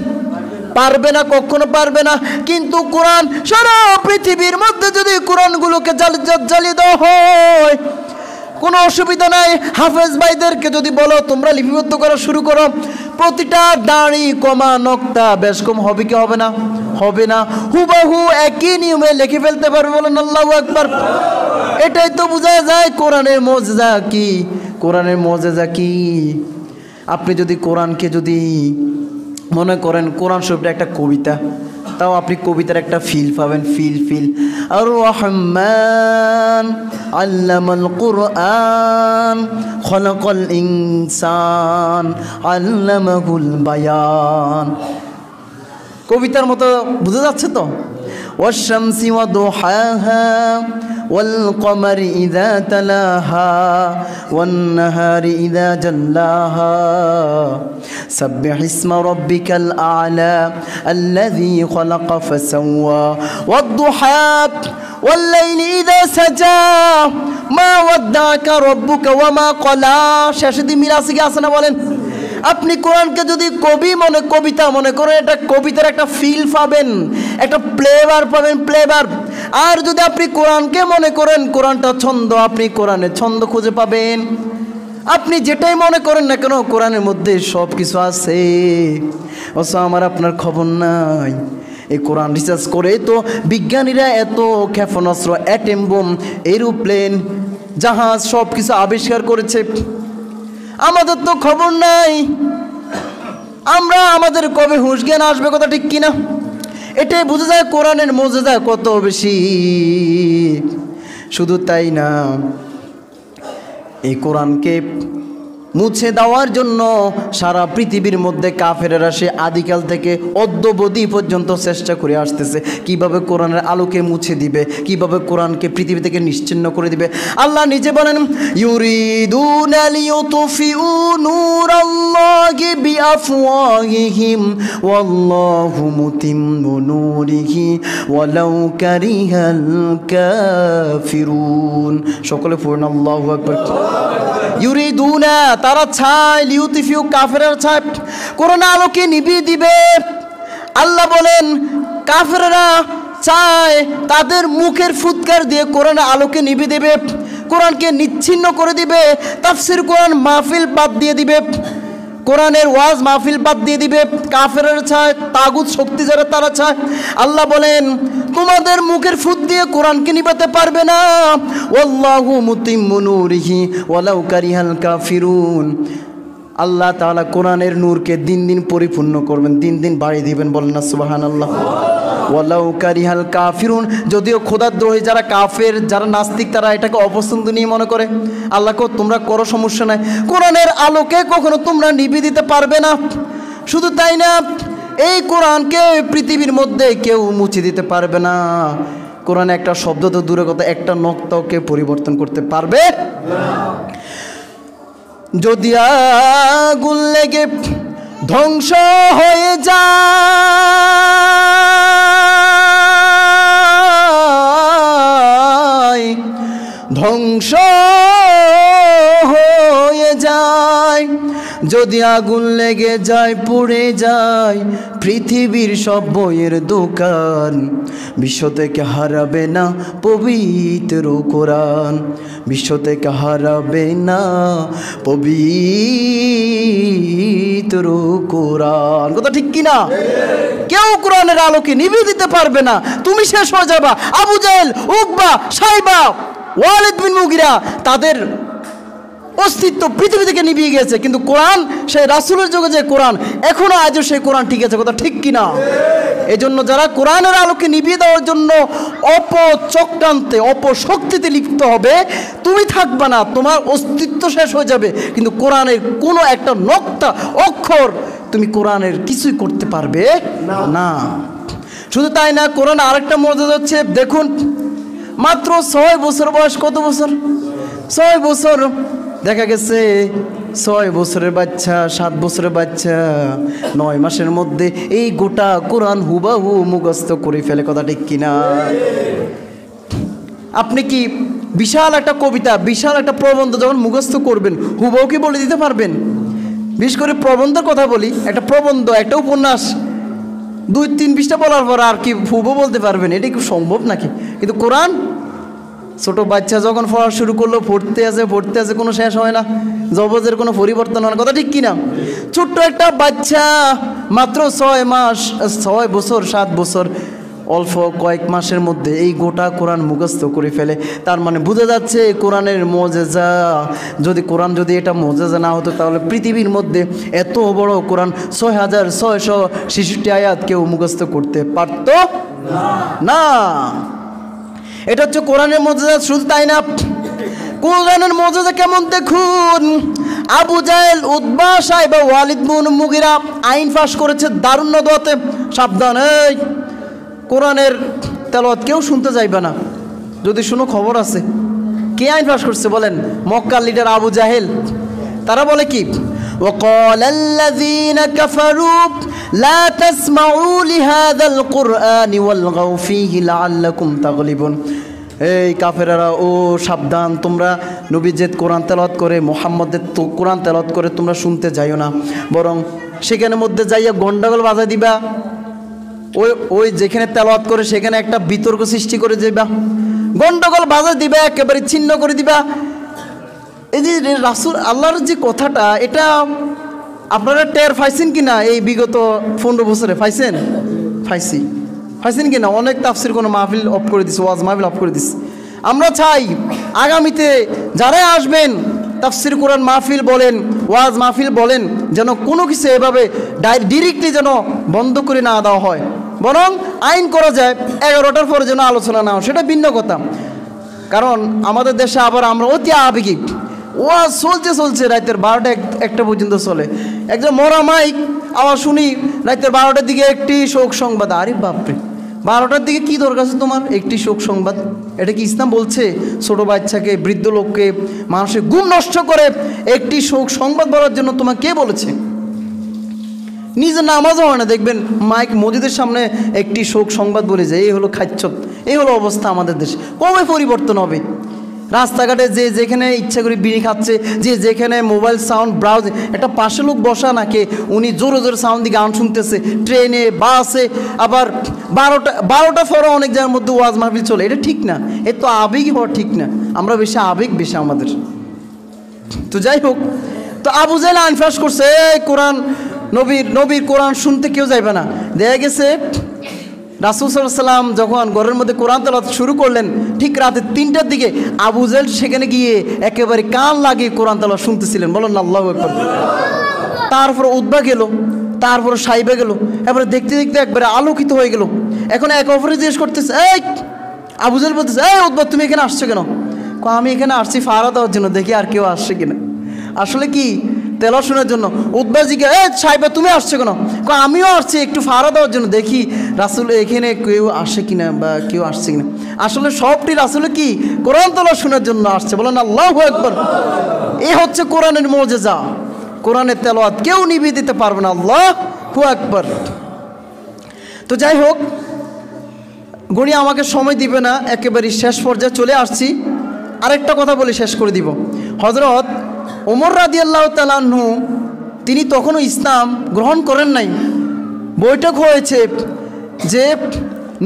পারবে না, কখনো পারবে না। কিন্তু কোরআন, সারা পৃথিবীর মধ্যে যদি কোরআনগুলোকে জ্বালিয়ে দেওয়া হয় কোনো অসুবিধা নাই। হাফেজ ভাইদেরকে যদি বলো তোমরা লিপিবদ্ধ করা শুরু করো, প্রতিটা দাড়ি, কমা, নক্তা বেশ কম হবে কি হবে না? হবে না। হুবহু একই নিয়মে লিখে ফেলতে পারবে, বলেন আল্লাহু আকবার। এটাই তো বোঝা যায় কোরআনের মুজিজা কি। কোরআনের মুজিজা কি? আপনি যদি কোরআনকে যদি মনে করেন কোরআন শরীফটা একটা কবিতা, তাও আপনি কবিতার একটা ফিল পাবেন। ফিল আর রহমান আল্লামাল কুরআন খলাকাল ইনসান আল্লামাহুল বায়ান। কবিতার মতো বুঝা যাচ্ছে তো? ওয়াশ-শামসি ওয়া দুহাহা ওয়াল কমারি ইযা তালাহা ওয়ান নাহারি ইযা জাল্লাহা সাব্বিহ ইসমা রাব্বিকাল আ'লা আল্লাযী খালাকা ফাসাওয়া ওয়াদ দুহা ওয়াল লাইলি ইযা সাজা মা ওয়াদ্দাকা রাব্বুকা ওয়া মা ক্বালা। শেষে দি মিরাসি কি আছে না বলেন? আপনি কোরআনকে যদি কবিতা মনে করেন, এটা কবিতার একটা ফিল পাবেন, একটা ফ্লেভার পাবেন, ফ্লেভার। আর যদি আপনি কোরআনকে মনে করেন কোরআনটা ছন্দ, আপনি কোরআনের ছন্দ খুঁজে পাবেন। আপনি যেটাই মনে করেন না কেন কোরআনের মধ্যে সব কিছু আছে, অথচ আমার আপনার খবর নাই। এই কোরআন রিসার্চ করে তো বিজ্ঞানীরা এত ক্ষেপণাস্ত্র, অ্যাটম বোম, এরোপ্লেন, জাহাজ সব কিছু আবিষ্কার করেছে, আমাদের তো খবর নাই। আমাদের কবে হুঁশ জ্ঞান আসবে, কথা ঠিক কিনা? এটাই বোঝা যায় কোরআনের মুজিজা কত বেশি। শুধু তাই না, এই কোরআনকে মুছে দেওয়ার জন্য সারা পৃথিবীর মধ্যে কাফেরেরা সে আদিকাল থেকে অদ্যবধি পর্যন্ত চেষ্টা করে আসতেছে কিভাবে কোরআনের আলোকে মুছে দিবে, কিভাবে কোরআনকে পৃথিবী থেকে নিশ্চিহ্ন করে দিবে। আল্লাহ নিজে বলেন, ইউরিদুনা লিইউতফিউ নূরাল্লাহি বিআফওয়াহিহিম ওয়াল্লাহু মুতিম্মু নূরিহি ওয়ালাউ কারিহাল কাফিরুন। সকলে পড়ুন আল্লাহু আকবার। ইউরিদুনা, তারা চায়, লিউতিফিউ, কাফেররা চায় কোরআন আলোকে নিভিয়ে দিবে। আল্লাহ বলেন কাফেররা চায় তাদের মুখের ফুৎকার দিয়ে কোরআন আলোকে নিভিয়ে দেবে, কোরআনকে নিচ্ছিন্ন করে দিবে, তাফসির কোরআন মাহফিল বাদ দিয়ে দিবে, কোরআনের ওয়াজ মাহফিল বাদ দিয়ে দিবে। কাফেররা চায়, তাগুত শক্তি যারা তারা চায়। আল্লাহ বলেন তোমাদের মুখের ফুৎ দিয়ে কোরআনকে নিভাতে পারবে না। ওয়াল্লাহু মুতিম্মু নূরিহি ওয়ালাউ কারিহাল কাফিরুন। আল্লাহ তাআলা কোরআনের নূরকে দিন দিন পরিপূর্ণ করবেন, দিন দিন বাড়িয়ে দিবেন, বলেন না সুবহানাল্লাহ। ওয়ালাউ কারিহাল কাফিরুন, যদিও খোদাদ্রোহী যারা কাফের, যারা নাস্তিক, তারা এটাকে অপছন্দনীয় মনে করে, আল্লাহকে তোমরা করো, সমস্যা নাই, কোরআনের আলোকে কখনো তোমরা নিভিয়ে দিতে পারবে না। শুধু তাই না, এই কোরআনকে পৃথিবীর মধ্যে কেউ মুছে দিতে পারবে না। কোরআনে একটা শব্দ তো দূরে কথা, একটা নক্তাও কেউ পরিবর্তন করতে পারবে না। যদি আগুন লেগে ধ্বংস হয়ে যায়, ধ্বংস হয়ে যায়, যদি আগুন লেগে যায়, পুড়ে যায় পৃথিবীর সব বইয়ের দোকান, বিশ্ব থেকে হারাবে না পবিত্র কোরআন, বিশ্ব থেকে হারাবে না পবিত্র কোরআন। কথা ঠিক কিনা? কেউ কোরআনের আলোকে নিভিয়ে দিতে পারবে না। তুমি শেষ হয়ে যাবা। আবু জাহেল, উকবা, সাইবা, ওয়ালিদ বিন মুগিরা, তাদের অস্তিত্ব পৃথিবী থেকে নিভিয়ে গেছে, কিন্তু কোরআন, সেই রাসূলের যুগে যে কোরআন, এখনো আজও সেই কোরআন ঠিক আছে। কথা ঠিক কিনা? এই জন্য যারা কোরআনের আলোকে নিভিয়ে দেওয়ার জন্য অপচক্রান্তে, অপশক্তিতে লিপ্ত হবে, তুমি থাকবে না, তোমার অস্তিত্ব শেষ হয়ে যাবে, কিন্তু কোরআনের কোনো একটা নক্তা, অক্ষর তুমি কোরআনের কিছুই করতে পারবে না। শুধু তাই না, কোরআন আরেকটা মর্যাদা হচ্ছে, দেখুন মাত্র 6 বছর বয়স, কত বছর? 6 বছর। দেখা গেছে 6 বছরের বাচ্চা, 7 বছরের বাচ্চা 9 মাসের মধ্যে এই গোটা কোরআন হুবাহু মুখস্থ করে ফেলে। কথা ঠিক কিনা? আপনি কি বিশাল একটা কবিতা, বিশাল একটা প্রবন্ধ যখন মুখস্থ করবেন, হুবাহু কি বলে দিতে পারবেন? বিশেষ করে প্রবন্ধের কথা বলি, একটা প্রবন্ধ, একটা উপন্যাস 2-3 পৃষ্ঠা বলার পর আর কি হুবাহু বলতে পারবেন? এটা কি সম্ভব নাকি? কিন্তু কোরআন, ছোট বাচ্চা যখন পড়া শুরু করলো, পড়তে আছে, কোনো শেষ হয় না, জবজের কোনো পরিবর্তন হয় না। কথা ঠিক কিনা? ছোট্ট একটা বাচ্চা, মাত্র 6 মাস, 6 বছর, 7 বছর, অল্প কয়েক মাসের মধ্যে এই গোটা কোরআন মুখস্থ করে ফেলে। তার মানে বোঝা যাচ্ছে কোরআনের মজেজা। কোরআন যদি এটা মজেজা না হতো, তাহলে পৃথিবীর মধ্যে এত বড় কোরআন 6666 আয়াত কেউ মুখস্থ করতে পারত না। এটা হচ্ছে কোরআনের মর্যাদা। শুধু তাই না, কোরআনের মর্যাদা কেমন দেখুন। আবু জাহেল, উতবা, সাইবা, ওয়ালিদ বিন মুগিরা আইন পাশ করেছে দারুন নদওয়াতে, সাবধান, এই কোরআনের তেলাওয়াত কেউ শুনতে যাইবে না, যদি শুনো খবর আছে। কে আইন পাশ করছে বলেন? মক্কার লিডার আবু জাহেল। তারা বলে কি? وقال الذين كفروا لا تسمعوا لهذا القرآن والغوا فيه لعلكم تغلبون। এই কাফেররা, ও সাবধান, তোমরা নবীজেদ কোরআন তেলাওয়াত করে, মুহাম্মদের কোরআন তেলাওয়াত করে তোমরা শুনতে যাইও না, বরং সেখানে মধ্যে যাইয়া গন্ডগোল বাজায় দিবা। ওই যেখানে তেলাওয়াত করে সেখানে একটা বিতর্ক সৃষ্টি করে যাইবা, গন্ডগোল বাজায় দিবা, একেবারে ছিন্ন করে দিবা। এই যে রাসূল আল্লাহর যে কথাটা, এটা আপনারা টের পাইছেন কিনা? এই বিগত 15 বছরে পাইছেন কিনা? অনেক তাফসির কোনো মাহফিল অফ করে দিচ্ছে, ওয়াজ মাহফিল অফ করে দিচ্ছে। আমরা চাই আগামীতে যারাই আসবেন, তাফসির কোরআন মাহফিল বলেন, ওয়াজ মাহফিল বলেন, যেন কোনো কিছু এভাবে ডিরেক্টলি যেন বন্ধ করে না দেওয়া হয়, বরং আইন করা যায় 11টার পরে যেন আলোচনা না হয়, সেটা ভিন্ন কথা। কারণ আমাদের দেশে আবার আমরা অতি আবেগিক, ওয়াজ চলছে রাতের 12টা-1টা পর্যন্ত চলে। একজন মরা মাইক আবার শুনি রাতের 12টার দিকে একটি শোক সংবাদ। আরে বাপরে, 12টার দিকে কি দরকার আছে তোমার একটি শোক সংবাদ? এটা কি ইসলাম বলছে ছোট বাচ্চাকে, বৃদ্ধ লোককে, মানুষের ঘুম নষ্ট করে একটি শোক সংবাদ বলার জন্য? তোমাকে কে বলেছে? নিজে নামাজও হয় না, দেখবেন মাইক মসজিদের সামনে একটি শোক সংবাদ বলে যায়। এই হলো খাচ্ছত, এই হলো অবস্থা আমাদের দেশে। কবে পরিবর্তন হবে? রাস্তাঘাটে যে যেখানে ইচ্ছা করে বিড়ি খাচ্ছে, যে যেখানে মোবাইল সাউন্ড ব্রাউজ, একটা পাশে লোক বসা নাকি উনি জোরে জোরে সাউন্ড দিয়ে গান শুনতেছে, ট্রেনে, বাসে, আবার 12টা পরে অনেক জায়গার মধ্যে ওয়াজ মাহফিল চলে। এটা ঠিক না, এ তো আবেগই হওয়া ঠিক না। আমরা বেশি আবেগ বেশি আমাদের। তো যাই হোক, তো আবু জাহেল আইন পাস করছে, কোরআন নবীর কোরআন শুনতে কেউ যাইবে না। দেখা গেছে রাসূল সাল্লাল্লাহু আলাইহি ওয়াসাল্লাম যখন ঘরের মধ্যে কোরআন তেলাওয়াত শুরু করলেন, ঠিক রাতে 3টার দিকে আবু জাহেল সেখানে গিয়ে একেবারে কান লাগিয়ে কোরআন তেলাওয়াত শুনতেছিলেন। বলুন আল্লাহু আকবার। তারপর উতবা গেল, তারপরে সাইবে গেল, এবারে দেখতে দেখতে একবারে আলোকিত হয়ে গেল। এখন এক অপরে জিজ্ঞেস করতেছে, এই আবু জাহেল বলতেছে, এই উতবা তুমি এখানে আসছো কেন? আমি এখানে আসছি ফাড়া দেওয়ার জন্য, দেখি আর কেউ আসছে কিনা। আসলে কি তেলাওয়াত শোনার জন্য। উতবা জিজ্ঞাসা, এই সাইবা তুমি আসছো কেন? আমিও আসছি একটু ফাড়া দেওয়ার জন্য, দেখি রাসূল এখানে কেউ আসে কিনা বা কেউ আসছে কিনা। আসলে সবটি রাসূল কি কোরআন তেলাওয়াত শোনার জন্য আসছে। বলেন আল্লাহু আকবার। এই হচ্ছে কোরআনের মুজিজা। কোরআনের তেলাওয়াত কেউ নিভিয়ে দিতে পারবে না। আল্লাহু আকবার। তো যাই হোক, গণি আমাকে সময় দিবে না, একেবারে শেষ পর্যায়ে চলে আসছি। আরেকটা কথা বলে শেষ করে দিব। হযরত ওমর রাদিয়াল্লাহু তাআলা আনহু তিনি তখনও ইসলাম গ্রহণ করেন নাই। বৈঠক হয়েছে যে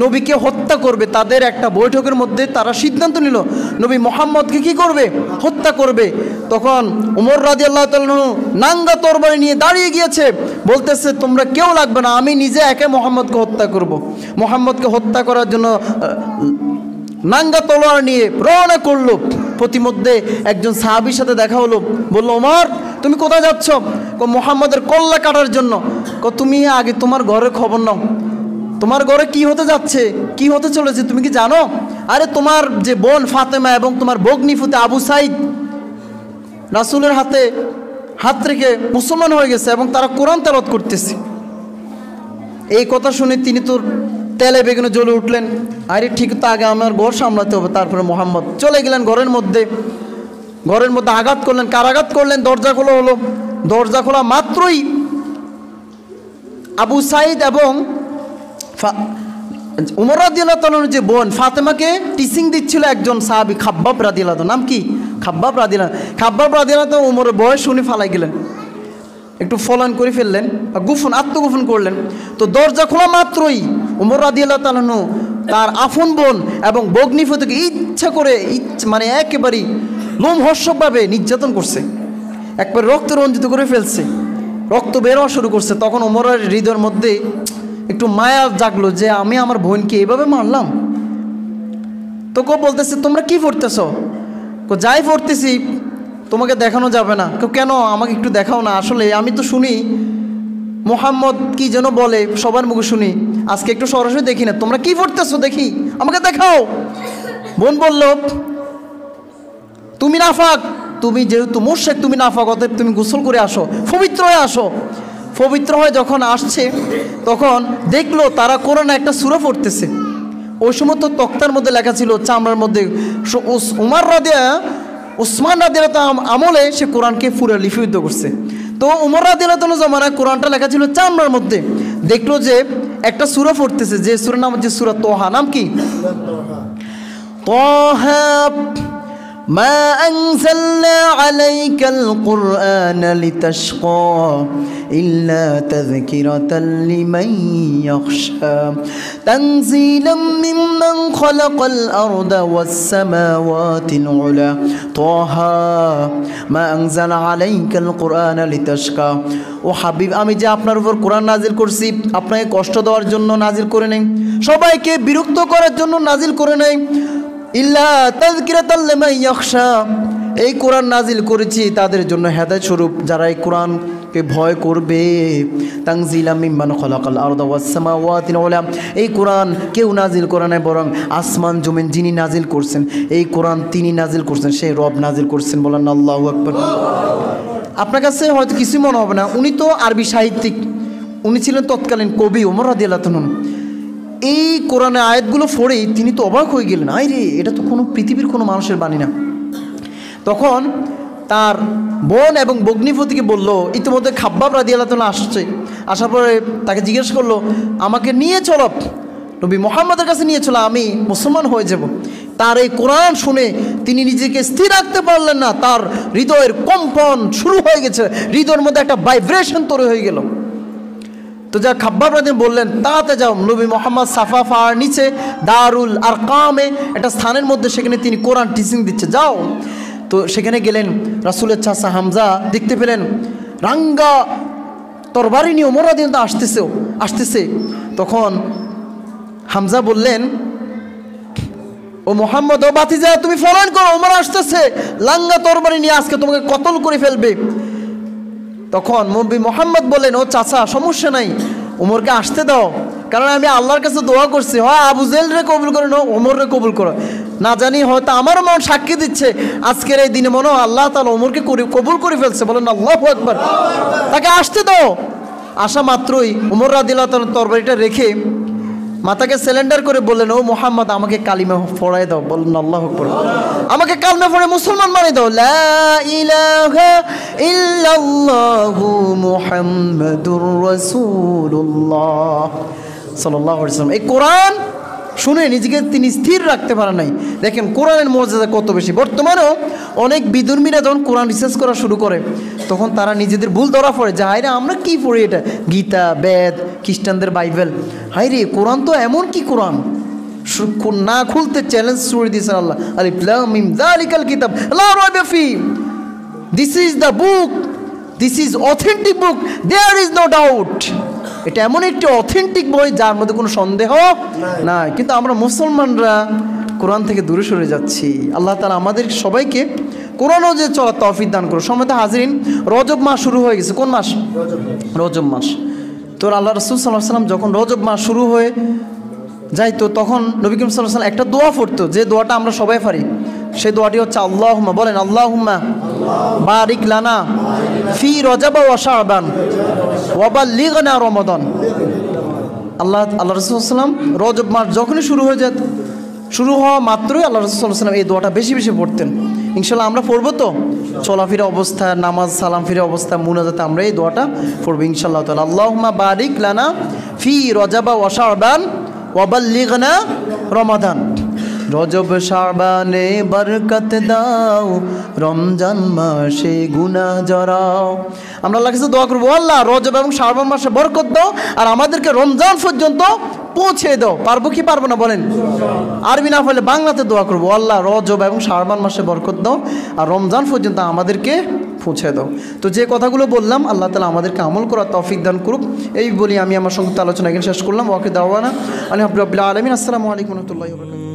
নবীকে হত্যা করবে। তাদের একটা বৈঠকের মধ্যে তারা সিদ্ধান্ত নিল নবী মুহাম্মদকে কি করবে? হত্যা করবে। তখন ওমর রাদিয়াল্লাহু তাআলা আনহু নাঙ্গা তরবারি নিয়ে দাঁড়িয়ে গিয়েছে, বলতেছে তোমরা কেউ লাগবে না, আমি নিজে একে মুহাম্মদকে হত্যা করব। মুহাম্মদকে হত্যা করার জন্য নাঙ্গা তলোয়ার নিয়ে রওনা করলো। প্রতিমধ্যে একজন সাহাবীর সাথে দেখা হলো। বলল, ওমর তুমি কোথায় যাচ্ছ? মুহাম্মদের কল্লা কাটার জন্য। তুমি আগে তোমার ঘরের খবর নাও, তোমার ঘরে কি হতে যাচ্ছে, কি হতে চলেছে তুমি কি জানো? আরে তোমার যে বোন ফাতেমা এবং তোমার ভগ্নী ফুতে আবু সাইদ রাসূলের হাত রেখে মুসলমান হয়ে গেছে এবং তারা কোরআন তেলাওয়াত করতেছে। এই কথা শুনে তিনি তো তেলে বেগুনে জ্বলে উঠলেন। আরে ঠিক তো আগে আমার ঘর সামলাতে হবে, তারপরে মুহাম্মদ। চলে গেলেন ঘরের মধ্যে আঘাত করলেন। কারাঘাত করলেন। দরজা খোলা হলো। দরজা খোলা মাত্রই আবু সাইদ এবং উমর রাদিয়াল্লাহু তাআলার যে বোন ফাতেমাকে টিচিং দিচ্ছিল একজন সাহাবী খাব্বাব রাদিয়াল্লাহু। নাম কি? খাব্বাব রাদিয়াল্লাহু। তো উমরের বয়স শুনে ফালাই গেলেন, একটু ফলান করে ফেললেন, আত্মগোপন করলেন। তো দরজা খোলা মাত্রই উমর রাদিয়াল্লাহু তাআলা তার আপন বোন এবং ভগ্নী ফুতেকে ইচ্ছা করে মানে একেবারেই লোমহর্ষকভাবে নির্যাতন করছে, একবার রক্ত রঞ্জিত করে ফেলছে, রক্ত বের হওয়া শুরু করছে। তখন উমরের হৃদয়ের মধ্যে একটু মায়া জাগলো যে আমি আমার বোনকে এভাবে মারলাম। তো বলতেছে তোমরা কি পড়তেছ? যাই পড়তেছি তোমাকে দেখানো যাবে না। কেন? আমাকে একটু দেখাও না। আসলে আমি তো শুনি মুহাম্মদ কি যেন বলে, সবার মুখে শুনি, আজকে একটু সরাসরি দেখি না। তোমরা কি পড়তেছ দেখি, আমাকে দেখাও। বোন বলল, তুমি নাফাক, তুমি যেহেতু মুশরিক তুমি নাফাক, অতএব তুমি গোসল করে আসো, পবিত্র হয়ে আসো। পবিত্র হয়ে যখন আসছে তখন দেখলো তারা কোরআনে একটা সূরা পড়তেছে। ওই সময় তো তক্তার মধ্যে লেখা ছিল, চামড়ার মধ্যে। উসমান রাদিয়াল্লাহু আমলে সে কোরআনকে পুরো লিপিবদ্ধ করছে। তো উমর রাদিয়াল্লাহু জমানায় কোরআনটা লেখা ছিল চামড়ার মধ্যে। দেখলো যে একটা সূরা পড়তেছে, যে সূরার নাম হচ্ছে সূরা তোহা। নাম কি? তোহা ما أنزلنا عليك القرآن لتشقى إلا تذكرة لمن يخشى تنزيلا ممن خلق الأرض والسماوات العلى طه ما أنزل عليك القرآن لتشقى ও হাবিব, আমি যে আপনার উপর কোরআন নাজিল করছি আপনাকে কষ্ট দেওয়ার জন্য নাজিল করে নেই, সবাইকে বিরক্ত করার জন্য নাজিল করে নেই। ইল্লা তাযকিরাতাল লিমান ইয়াখশা, এই কোরআন নাজিল করেছি তাদের জন্য হেদায়েত স্বরূপ, যারা এই কোরআনকে ভয় করবে। তানজিলাম মিম্মান খালাকাল আরদা ওয়াস সামাওয়াতিল উলা, এই কোরআন কেউ নাজিল করে নাই, বরং আসমান জমিন যিনি নাজিল করছেন, এই কোরআন তিনি নাজিল করছেন, সেই রব নাজিল করছেন। বলেন আল্লাহু আকবার। আপনার কাছে হয়তো কিছুই মনে হবে না, উনি তো আরবি সাহিত্যিক, উনি ছিলেন তৎকালীন কবি ওমর রাদিয়াল্লাহু তাআলা। এই কোরআনের আয়াতগুলো পড়েই তিনি তো অবাক হয়ে গেলেন, আই রে, এটা তো কোনো পৃথিবীর কোনো মানুষের বাণী না। তখন তার বোন এবং ভগ্নীপতিকে বলল, ইতিমধ্যে খাব্বাব রাদিয়াল্লাহু তাআলা আসছে। আসার পরে তাকে জিজ্ঞেস করলো, আমাকে নিয়ে চলো, নবী মুহাম্মদের কাছে নিয়ে চলো, আমি মুসলমান হয়ে যাব। তার এই কোরআন শুনে তিনি নিজেকে স্থির রাখতে পারলেন না, তার হৃদয়ের কম্পন শুরু হয়ে গেছে, হৃদয়ের মধ্যে একটা ভাইব্রেশন তৈরি হয়ে গেল। তো যা খাব্বাব রাদিয়াল্লাহু বললেন, তাতে যাও, নবী মুহাম্মদ সাফা পাহাড় নিচে দারুল আরকামে একটা স্থানের মধ্যে, সেখানে তিনি কোরআন টিচিং দিচ্ছে, যাও। তো সেখানে গেলেন। রাসূলের চাচা হামজা দেখতে পেলেন রাঙ্গা তরবারি নিয়ে ওমর রাদিয়াল্লাহু আসতেছে। তখন হামজা বললেন, ও মুহাম্মদ, ও বাতিজা, তুমি ফলান করো, ওমর আসতেছে লাঙ্গা তরবারি নিয়ে, আজকে তোমাকে কতল করে ফেলবে। তখন নবী মুহাম্মদ বলেন, ও চাচা সমস্যা নাই, ওমরকে আসতে দাও, কারণ আমি আল্লাহর কাছে দোয়া করছি, হয় আবু জেহেলরে কবুল করে নাও, ওমররে কবুল করো, না জানি হয়তো আমারও মন সাক্ষী দিচ্ছে আজকের এই দিনে মনে হয় আল্লাহ তাআলা ওমরকে কবুল করে ফেলছে। বলেন আল্লাহু আকবার। তাকে আসতে দাও। আসা মাত্রই ওমর রাদিয়াল্লাহু তাআলা তরবারিটা রেখে মাথাকে সিলিন্ডার করে বললেন, ও মুহাম্মদ আমাকে কালিমা পড়াই দাও। বললেন আল্লাহু আকবার। আমাকে কালিমা পড়ে মুসলমান বানিয়ে দাও। লা ইলাহা ইল্লাল্লাহু মুহাম্মাদুর রাসূলুল্লাহ সাল্লাল্লাহু আলাইহি ওয়াসাল্লাম। এই কোরআন শুনে নিজেকে তিনি স্থির রাখতে পারেন নাই। দেখেন কোরআনের মর্যাদা কত বেশি। বর্তমানেও অনেক বিধর্মীরা যখন কোরআন রিসার্চ করা শুরু করে তখন তারা নিজেদের ভুল ধরা পড়ে যে হায়রে আমরা কি পড়ি, এটা গীতা, বেদ, খ্রিস্টানদের বাইবেল, হায়রে কোরআন তো এমন কি কোরআন না খুলতে চ্যালেঞ্জ ছুড়ে দিয়েছেন আল্লাহ। আলিফ লাম মিম যালিকাল কিতাব লা রাইবা ফি, this is the book, this is authentic book, there is no doubt. এটা এমন একটি অথেন্টিক বই যার মধ্যে কোনো সন্দেহ নাই। কিন্তু আমরা মুসলমানরা কোরআন থেকে দূরে সরে যাচ্ছি। আল্লাহ তাআলা আমাদের সবাইকে কোরআনও যে চলার তৌফিক দান করো। সম্মানিত হাজিরিন, রজব মাস শুরু হয়ে গেছে। কোন মাস? রজব মাস। তো আল্লাহ রাসূল সাল্লাল্লাহু আলাইহি ওয়াসাল্লাম যখন রজব মাস শুরু হয়ে যাইতো তখন নবী করিম সাল্লাল্লাহু আলাইহি ওয়াসাল্লাম একটা দোয়া পড়তো, যে দোয়াটা আমরা সবাই পারি। সেই দোয়াটি হচ্ছে আল্লাহুম্মা, বলেন আল্লাহুম্মা বারিক লানা ফি রজব ওয়া শাবান ওয়া বাল্লিগনা রমাদান। আল্লাহ রাসূল সাল্লাল্লাহু আলাইহি ওয়াসাল্লাম রজব মাস যখনই শুরু হয়ে যেত, শুরু হওয়া মাত্রই আল্লাহ রাসূল সাল্লাল্লাহু আলাইহি ওয়াসাল্লাম এই দোয়াটা বেশি বেশি পড়তেন। ইনশাআল্লাহ আমরা পড়বো তো, চলাফেরা অবস্থা, নামাজ সালাম ফিরে অবস্থা, মুনাজাতে আমরা এই দোয়াটা পড়বো ইনশাআল্লাহ তাআলা। আল্লাহুম্মা বারিক লানা ফি রজব ওয়া শাবান ওয়া বাল্লিগনা রমাদান। রজব শাবানে বরকত দাও, রমজান মাসে গুনাহ জরাও। আমরা আল্লাহর কাছে দোয়া করবো, আল্লাহ রজব এবং শাবান মাসে বরকত দাও আর আমাদেরকে রমজান পর্যন্ত পৌঁছে দাও। পারবো কি পারবো না বলেন? আরবি না হলে বাংলাতে দোয়া করবো, আল্লাহ রজব এবং শাবান মাসে বরকত দাও আর রমজান পর্যন্ত আমাদেরকে পৌঁছে দাও। তো যে কথাগুলো বললাম আল্লাহ তাআলা আমাদেরকে আমল করার তৌফিক দান করুক, এই বলি আমি আমার সংক্ষিপ্ত আলোচনা এখানে শেষ করলাম। ওয়াকিদ দাওয়ানা আলহামদুলিল্লাহি রাব্বিল আলামিন। আসসালামু আলাইকুম ওয়া রাহমাতুল্লাহি ওয়া বারাকাতুহু।